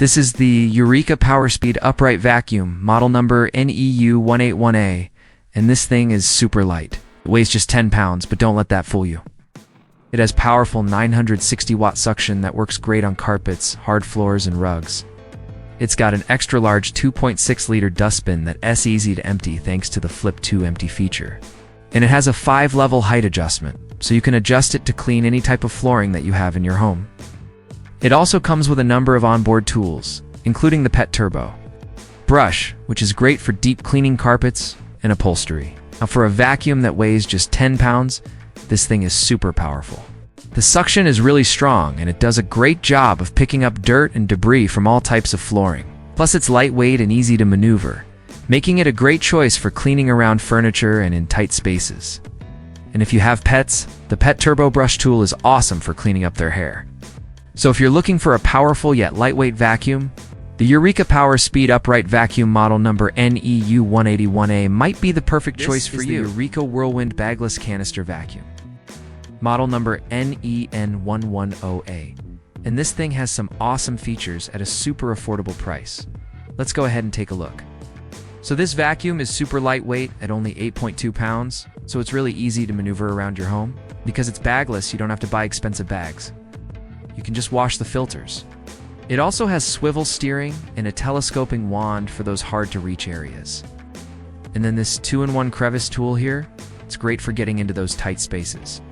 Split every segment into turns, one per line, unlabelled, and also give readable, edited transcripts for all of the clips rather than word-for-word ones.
This is the Eureka PowerSpeed upright vacuum, model number NEU181A, and this thing is super light. It weighs just 10 pounds, but don't let that fool you. It has powerful 960-watt suction that works great on carpets, hard floors, and rugs. It's got an extra-large 2.6-liter dustbin that's easy to empty thanks to the Flip to Empty feature. And it has a 5-level height adjustment, so you can adjust it to clean any type of flooring that you have in your home. It also comes with a number of onboard tools, including the Pet Turbo brush, which is great for deep cleaning carpets and upholstery. Now, for a vacuum that weighs just 10 pounds, this thing is super powerful. The suction is really strong, and it does a great job of picking up dirt and debris from all types of flooring. Plus, it's lightweight and easy to maneuver, making it a great choice for cleaning around furniture and in tight spaces. And if you have pets, the Pet Turbo brush tool is awesome for cleaning up their hair. So if you're looking for a powerful yet lightweight vacuum, the Eureka PowerSpeed upright vacuum model number NEU181A might be the perfect choice for you. The Eureka WhirlWind Bagless Canister Vacuum, model number NEN110A. And this thing has some awesome features at a super affordable price. Let's go ahead and take a look. So this vacuum is super lightweight at only 8.2 pounds, so it's really easy to maneuver around your home. Because it's bagless, you don't have to buy expensive bags. You can just wash the filters. It also has swivel steering and a telescoping wand for those hard-to-reach areas. And then this 2-in-1 crevice tool here, it's great for getting into those tight spaces.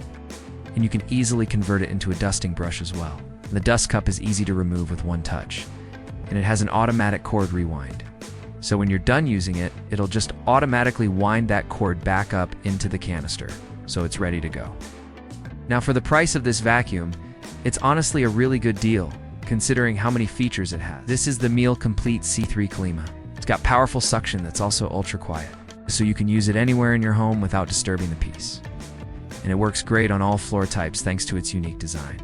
And you can easily convert it into a dusting brush as well. And the dust cup is easy to remove with one touch. And it has an automatic cord rewind. So when you're done using it, it'll just automatically wind that cord back up into the canister, so it's ready to go. Now, for the price of this vacuum, it's honestly a really good deal, considering how many features it has. This is the Miele Complete C3 Calima. It's got powerful suction that's also ultra quiet, so you can use it anywhere in your home without disturbing the peace. And it works great on all floor types thanks to its unique design.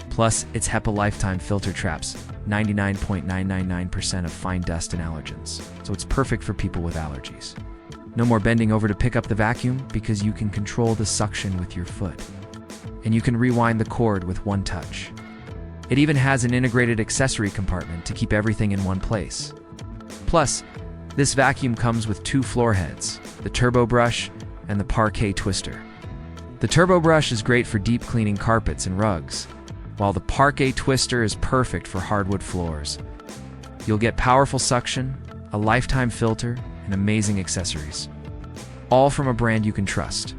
Plus, its HEPA lifetime filter traps 99.999% of fine dust and allergens, so it's perfect for people with allergies. No more bending over to pick up the vacuum because you can control the suction with your foot. And you can rewind the cord with one touch. It even has an integrated accessory compartment to keep everything in one place. Plus, this vacuum comes with 2 floor heads, the Turbo Brush and the Parquet Twister. The Turbo Brush is great for deep cleaning carpets and rugs, while the Parquet Twister is perfect for hardwood floors. You'll get powerful suction, a lifetime filter, and amazing accessories, all from a brand you can trust.